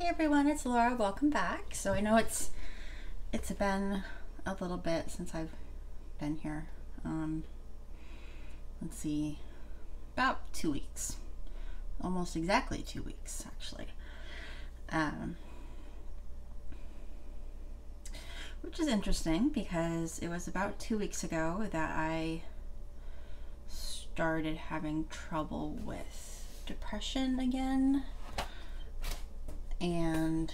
Hey everyone, it's Laura. Welcome back. So I know it's been a little bit since I've been here. Let's see, about 2 weeks, almost exactly 2 weeks actually. Which is interesting because it was about 2 weeks ago that I started having trouble with depression again, and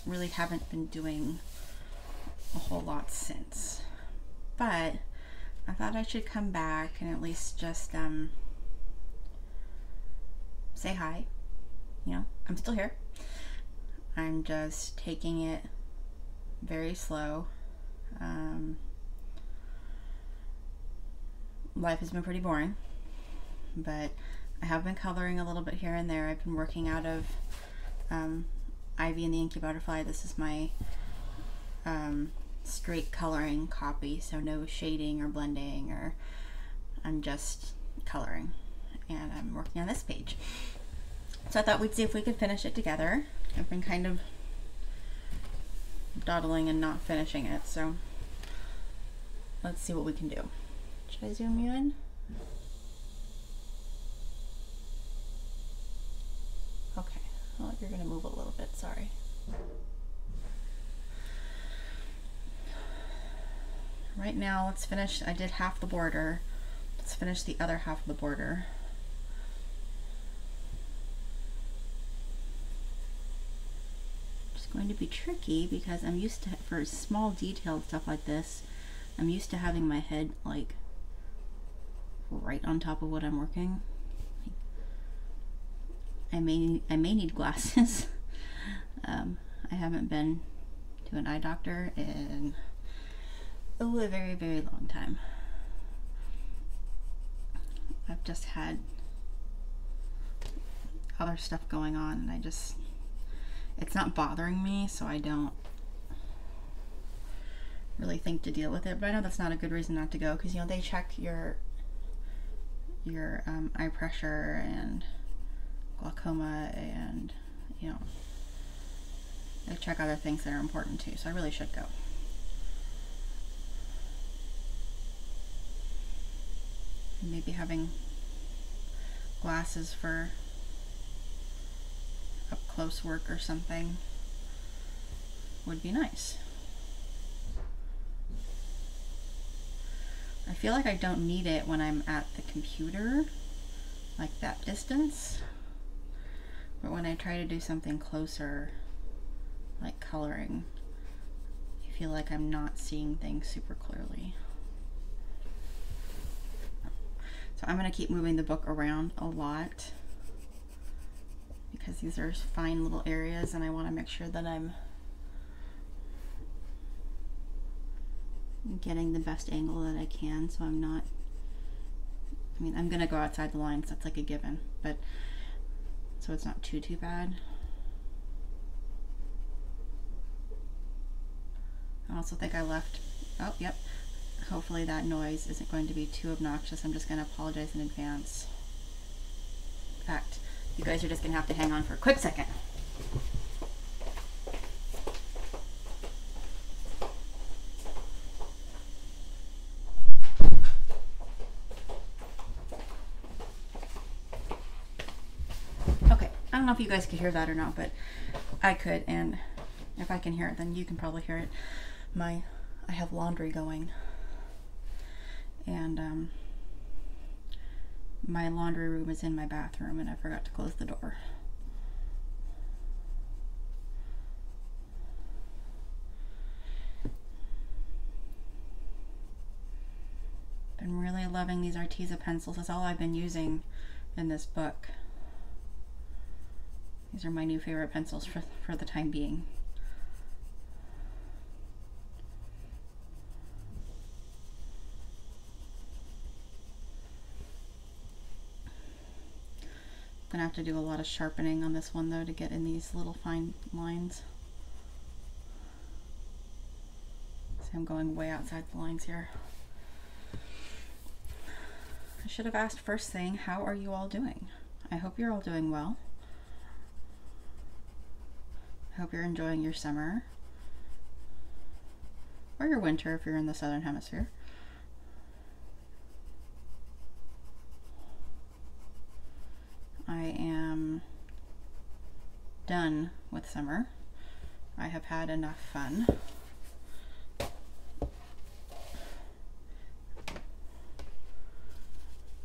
really haven't been doing a whole lot since. But I thought I should come back and at least just say hi. You know, I'm still here. I'm just taking it very slow. Life has been pretty boring, but I have been coloring a little bit here and there. I've been working out of Ivy and the Inky Butterfly. This is my straight coloring copy, so no shading or blending, or I'm just coloring, and I'm working on this page. So I thought we'd see if we could finish it together. I've been kind of dawdling and not finishing it, so let's see what we can do. Should I zoom you in? Okay, well, you're gonna move a little bit, sorry. Right now, let's finish. I did half the border. Let's finish the other half of the border. It's going to be tricky because I'm used to, for small detailed stuff like this, I'm used to having my head like right on top of what I'm working. I may need glasses. I haven't been to an eye doctor in a very, very long time. I've just had other stuff going on, and it's not bothering me, so I don't really think to deal with it. But I know that's not a good reason not to go, because, you know, they check your eye pressure and glaucoma, and, you know, they check other things that are important too, so I really should go. Maybe having glasses for up close work or something would be nice. I feel like I don't need it when I'm at the computer, like that distance, but when I try to do something closer, like coloring, I feel like I'm not seeing things super clearly. So I'm going to keep moving the book around a lot because these are fine little areas, and I want to make sure that I'm getting the best angle that I can, so I'm not, I mean, I'm going to go outside the lines, that's like a given, but so it's not too bad. I also think I left, oh, yep. Hopefully that noise isn't going to be too obnoxious. I'm just going to apologize in advance. In fact, you guys are just going to have to hang on for a quick second. Okay, I don't know if you guys could hear that or not, but I could, and if I can hear it, then you can probably hear it. I have laundry going. And my laundry room is in my bathroom, and I forgot to close the door. Been really loving these Arteza pencils. That's all I've been using in this book. These are my new favorite pencils for the time being. Gonna have to do a lot of sharpening on this one though to get in these little fine lines. See, I'm going way outside the lines here. I should have asked first thing, how are you all doing? I hope you're all doing well. Hope you're enjoying your summer. Or your winter if you're in the southern hemisphere. I am done with summer. I have had enough fun.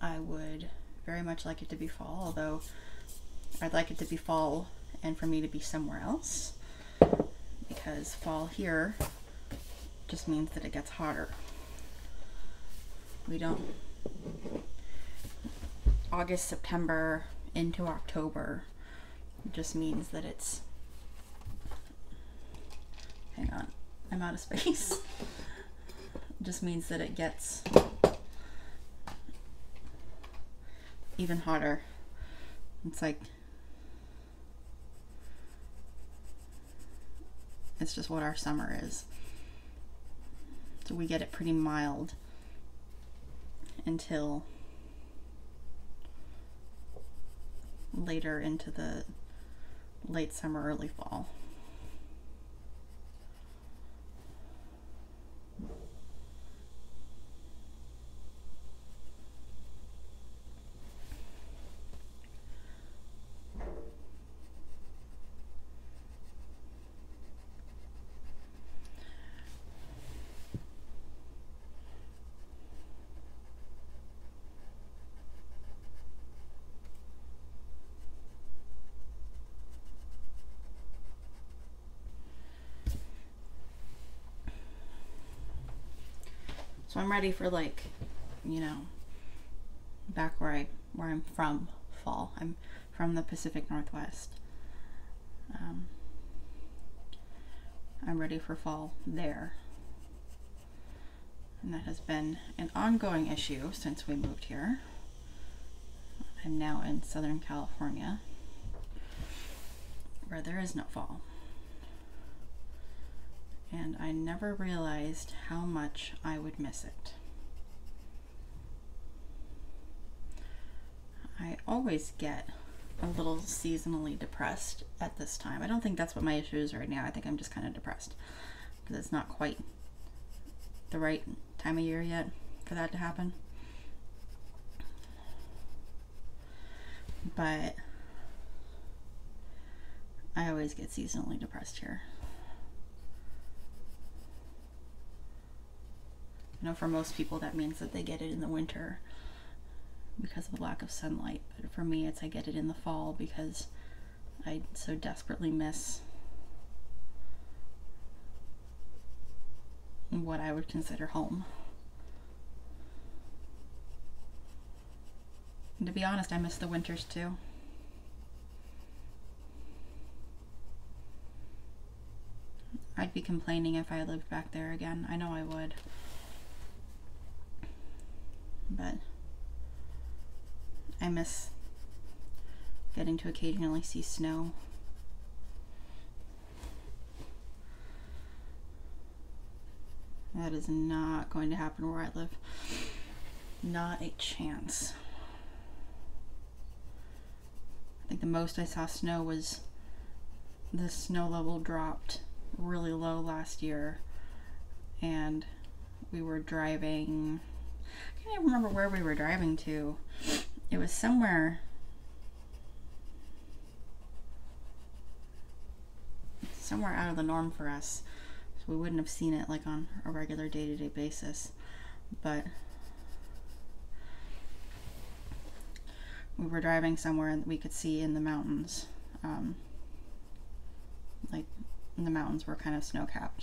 I would very much like it to be fall, although I'd like it to be fall and for me to be somewhere else, because fall here just means that it gets hotter. We don't, August, September into October just means that it's, hang on, I'm out of space. Just means that it gets even hotter. It's like, it's just what our summer is. So we get it pretty mild until later into the late summer, early fall. So I'm ready for, like, you know, back where I'm from, fall. I'm from the Pacific Northwest. I'm ready for fall there. And that has been an ongoing issue since we moved here. I'm now in Southern California, where there is no fall. And I never realized how much I would miss it. I always get a little seasonally depressed at this time. I don't think that's what my issue is right now. I think I'm just kind of depressed because it's not quite the right time of year yet for that to happen. But I always get seasonally depressed here. I know for most people that means that they get it in the winter because of the lack of sunlight, but for me it's I get it in the fall because I so desperately miss what I would consider home. And to be honest, I miss the winters too. I'd be complaining if I lived back there again. I know I would. But I miss getting to occasionally see snow. That is not going to happen where I live. Not a chance. I think the most I saw snow was the snow level dropped really low last year, and we were driving, I can't even remember where we were driving to. It was somewhere out of the norm for us, so we wouldn't have seen it like on a regular day-to-day basis, but we were driving somewhere that we could see in the mountains, like the mountains were kind of snow-capped.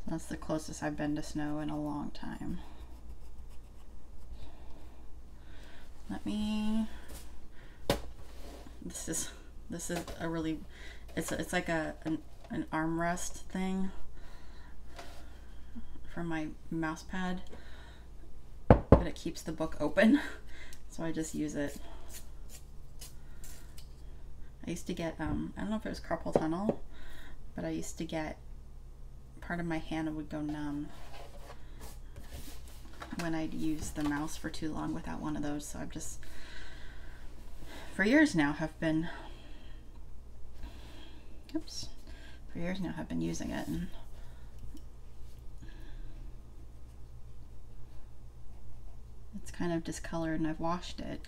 So that's the closest I've been to snow in a long time. Let me, this is a really, it's like an armrest thing for my mouse pad, but it keeps the book open, so I just use it. I used to get, I don't know if it was carpal tunnel, but I used to get, part of my hand would go numb when I'd use the mouse for too long without one of those. So I've just, for years now, have been Oops. For years now I've been using it, and it's kind of discolored, and I've washed it.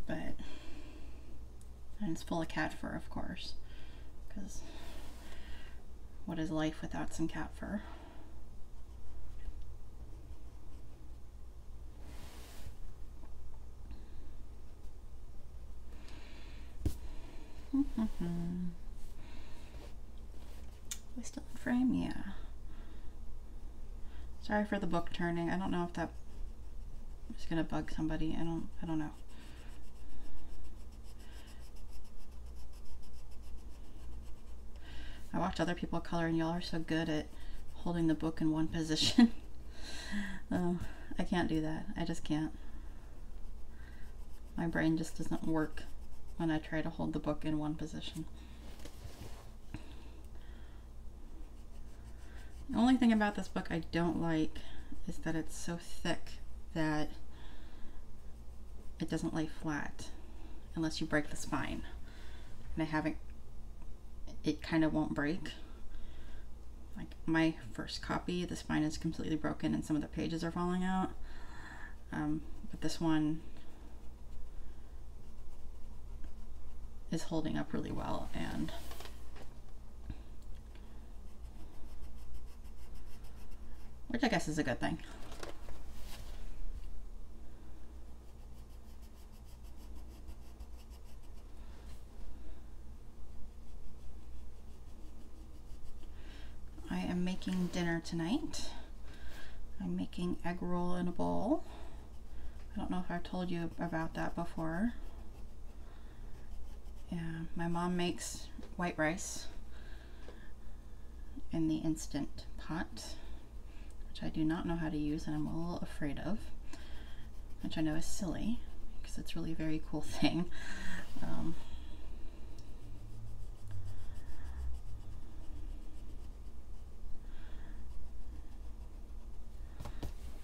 But, and it's full of cat fur, of course, because what is life without some cat fur? We still in frame? Yeah. Sorry for the book turning. I don't know if that is gonna bug somebody. I don't know. I watch other people color, and y'all are so good at holding the book in one position. I can't do that. I just can't. My brain just doesn't work when I try to hold the book in one position. The only thing about this book I don't like is that it's so thick that it doesn't lay flat unless you break the spine. And I haven't, it kind of won't break. Like my first copy, the spine is completely broken and some of the pages are falling out. But this one is holding up really well, and which I guess is a good thing. I am making dinner tonight. I'm making egg roll in a bowl. I don't know if I've told you about that before. Yeah, my mom makes white rice in the Instant Pot, which I do not know how to use and I'm a little afraid of, which I know is silly because it's really a very cool thing.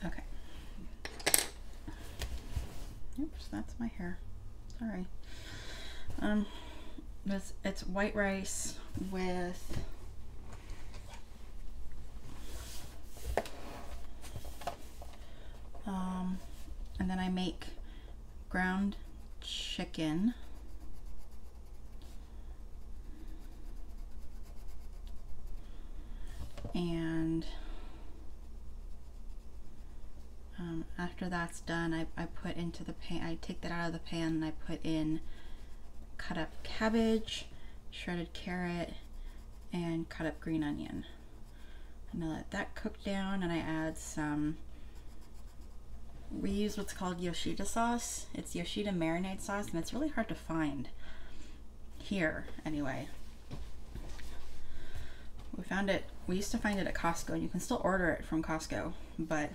Okay. Oops, that's my hair. Sorry. It's white rice with and then I make ground chicken and after that's done, I put into the pan, I take that out of the pan and I put in cut up cabbage, shredded carrot, and cut up green onion. And I let that cook down, and I add some, we use what's called Yoshida sauce. It's Yoshida marinade sauce, and it's really hard to find here anyway. We found it, we used to find it at Costco, and you can still order it from Costco, but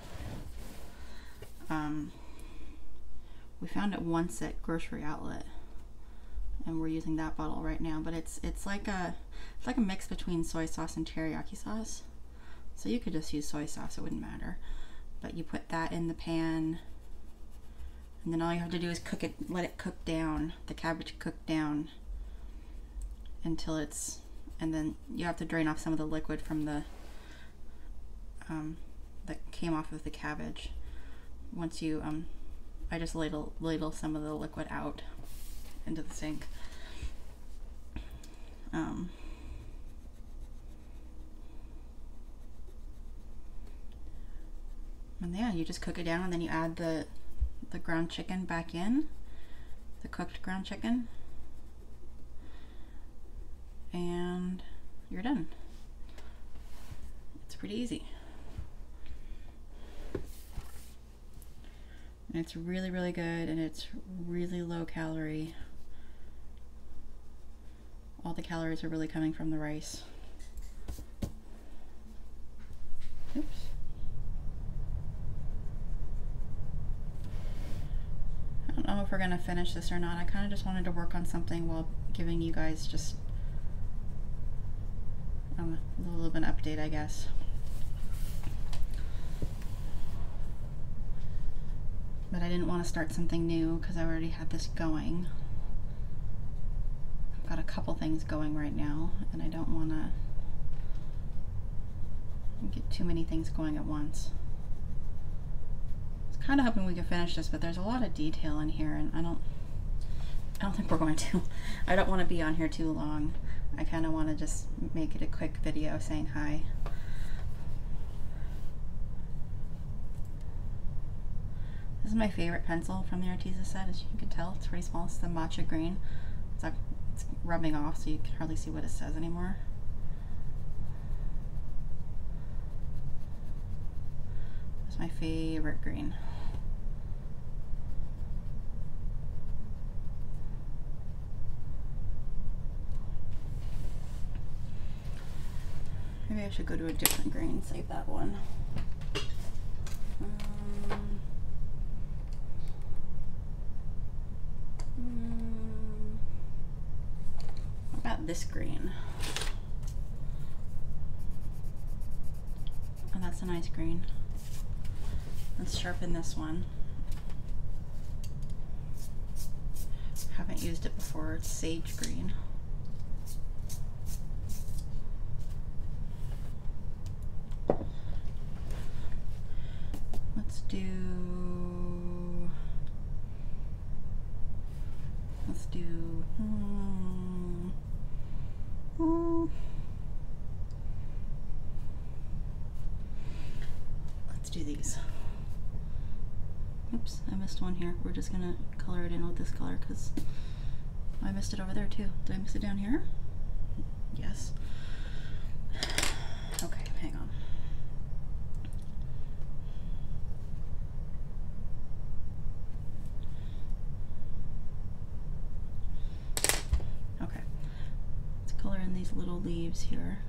we found it once at Grocery Outlet, and we're using that bottle right now. But it's like a mix between soy sauce and teriyaki sauce. So you could just use soy sauce, it wouldn't matter. But you put that in the pan, and then all you have to do is cook it, let it cook down, the cabbage cook down until it's, and then you have to drain off some of the liquid from the that came off of the cabbage. Once you I just ladle some of the liquid out into the sink. And yeah, you just cook it down, and then you add the ground chicken back in, the cooked ground chicken, and you're done. It's pretty easy. And it's really, really good, and it's really low calorie. All the calories are really coming from the rice. Oops. I don't know if we're gonna finish this or not. I kind of just wanted to work on something while giving you guys just a little bit of an update, I guess. but I didn't want to start something new because I already had this going. I've got a couple things going right now, and I don't want to get too many things going at once. I was kind of hoping we could finish this, but there's a lot of detail in here, and I don't think we're going to. I don't want to be on here too long. I kind of want to just make it a quick video saying hi. This is my favorite pencil from the Arteza set, as you can tell. It's pretty small. It's the matcha green. It's rubbing off, so you can hardly see what it says anymore. It's my favorite green. Maybe I should go to a different green, save that one. What about this green? Oh, that's a nice green. Let's sharpen this one. Haven't used it before. It's sage green. Let's do these. Oops, I missed one here. We're just gonna color it in with this color because I missed it over there too. Did I miss it down here? Yes. Okay, hang on. Okay, let's color in these little leaves here.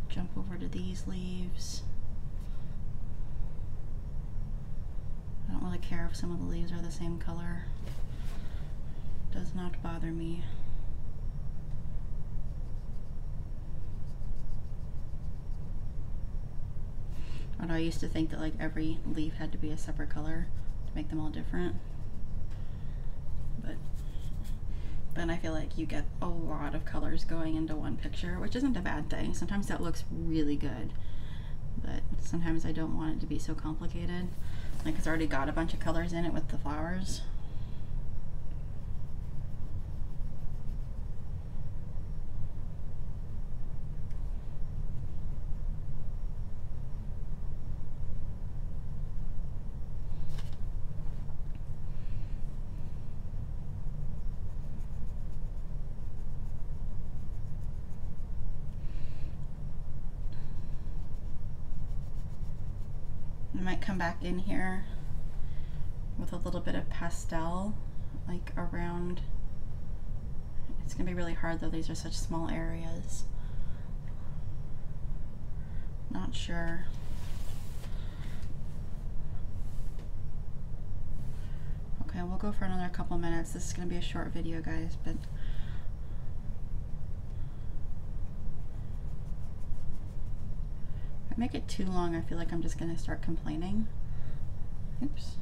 Jump over to these leaves. I don't really care if some of the leaves are the same color. Does not bother me. Although I used to think that like every leaf had to be a separate color to make them all different. But then I feel like you get a lot of colors going into one picture, which isn't a bad thing. Sometimes that looks really good, but sometimes I don't want it to be so complicated. Like it's already got a bunch of colors in it with the flowers. I might come back in here with a little bit of pastel, like around. It's gonna be really hard though, these are such small areas. Not sure. Okay, we'll go for another couple minutes. This is gonna be a short video, guys, but if I make it too long, I feel like I'm just gonna start complaining. Oops.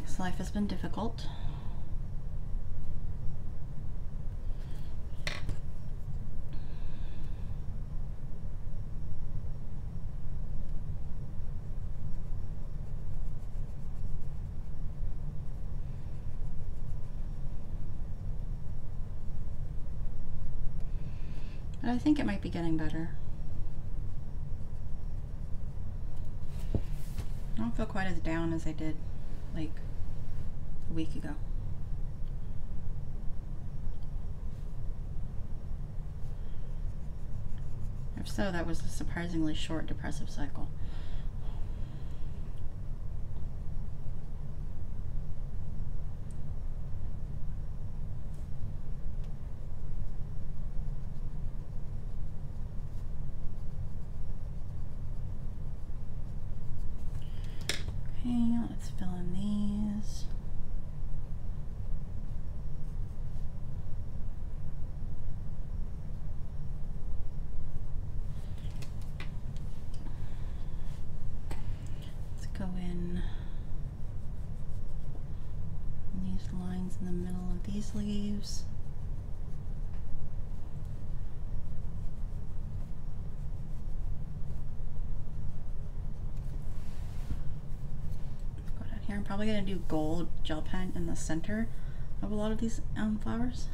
This life has been difficult. But I think it might be getting better. I don't feel quite as down as I did like a week ago. If so, that was a surprisingly short depressive cycle. fill in these. Let's go in these lines in the middle of these leaves. Go down here. I'm probably going to do gold gel pen in the center of a lot of these flowers.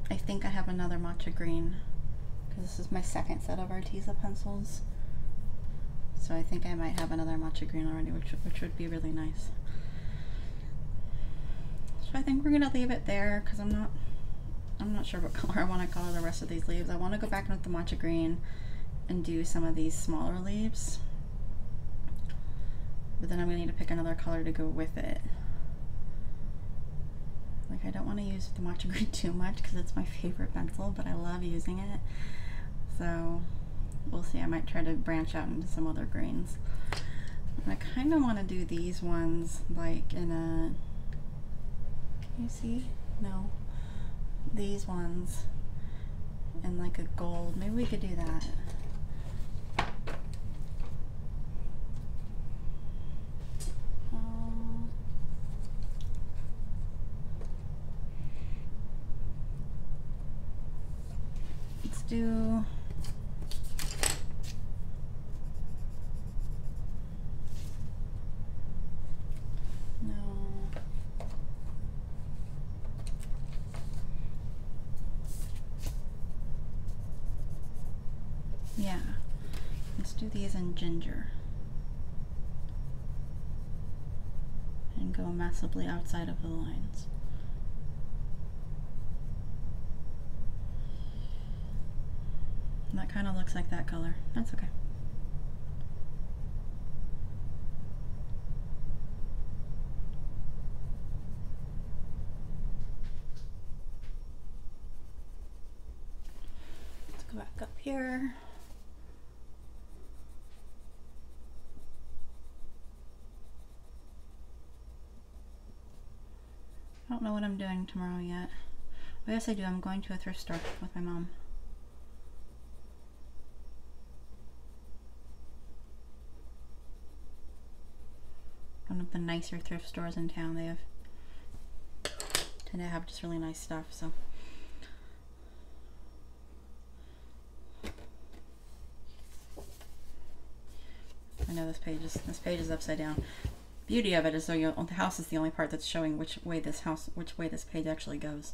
I think I have another matcha green because this is my second set of Arteza pencils. So I think I might have another matcha green already, which would be really nice. So I think we're gonna leave it there because I'm not sure what color I want to color the rest of these leaves. I want to go back in with the matcha green and do some of these smaller leaves, but then I'm gonna need to pick another color to go with it. Like, I don't want to use the matcha green too much because it's my favorite pencil, but I love using it. So we'll see. I might try to branch out into some other greens. And I kind of want to do these ones like in a, can you see? No. These ones in like a gold. Maybe we could do that. Let's do yeah, let's do these in ginger and go massively outside of the lines. And that kind of looks like that color. That's okay. Let's go back up here. I don't know what I'm doing tomorrow yet. Well, yes I do. I'm going to a thrift store with my mom. One of the nicer thrift stores in town. They tend to have just really nice stuff, so. I know this page is upside down. Beauty of it is, so the house is the only part that's showing which way this page actually goes.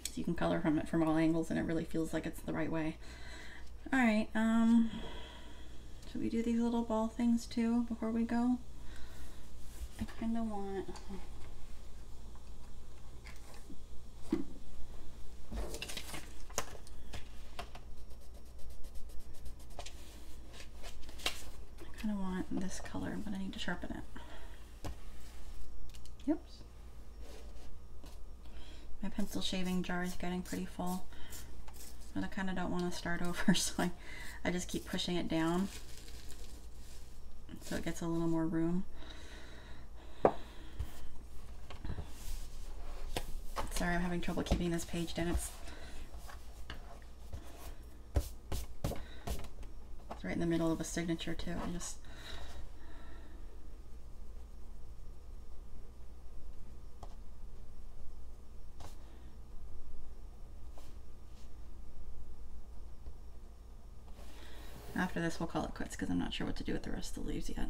So you can color from it from all angles, and it really feels like it's the right way. All right, should we do these little ball things too before we go? I kind of want. I kind of want this color, but I need to sharpen it. Oops. My pencil shaving jar is getting pretty full, but I kind of don't want to start over, so I just keep pushing it down so it gets a little more room. Sorry, I'm having trouble keeping this page down. It's right in the middle of a signature too. After this, we'll call it quits because I'm not sure what to do with the rest of the leaves yet.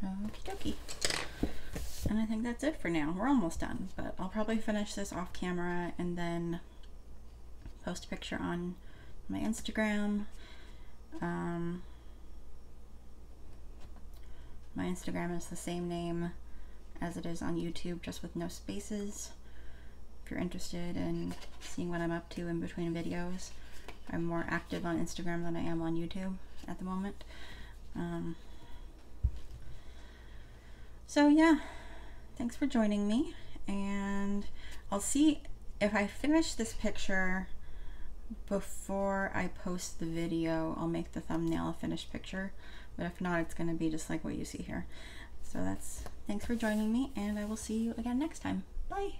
Okie dokie. And I think that's it for now. We're almost done, but I'll probably finish this off camera and then post a picture on my Instagram. My Instagram is the same name as it is on YouTube, just with no spaces. If you're interested in seeing what I'm up to in between videos, I'm more active on Instagram than I am on YouTube at the moment. So yeah, thanks for joining me, and I'll see if I finish this picture before I post the video. I'll make the thumbnail a finished picture, but if not, it's going to be just like what you see here. So thanks for joining me, and I will see you again next time. Bye.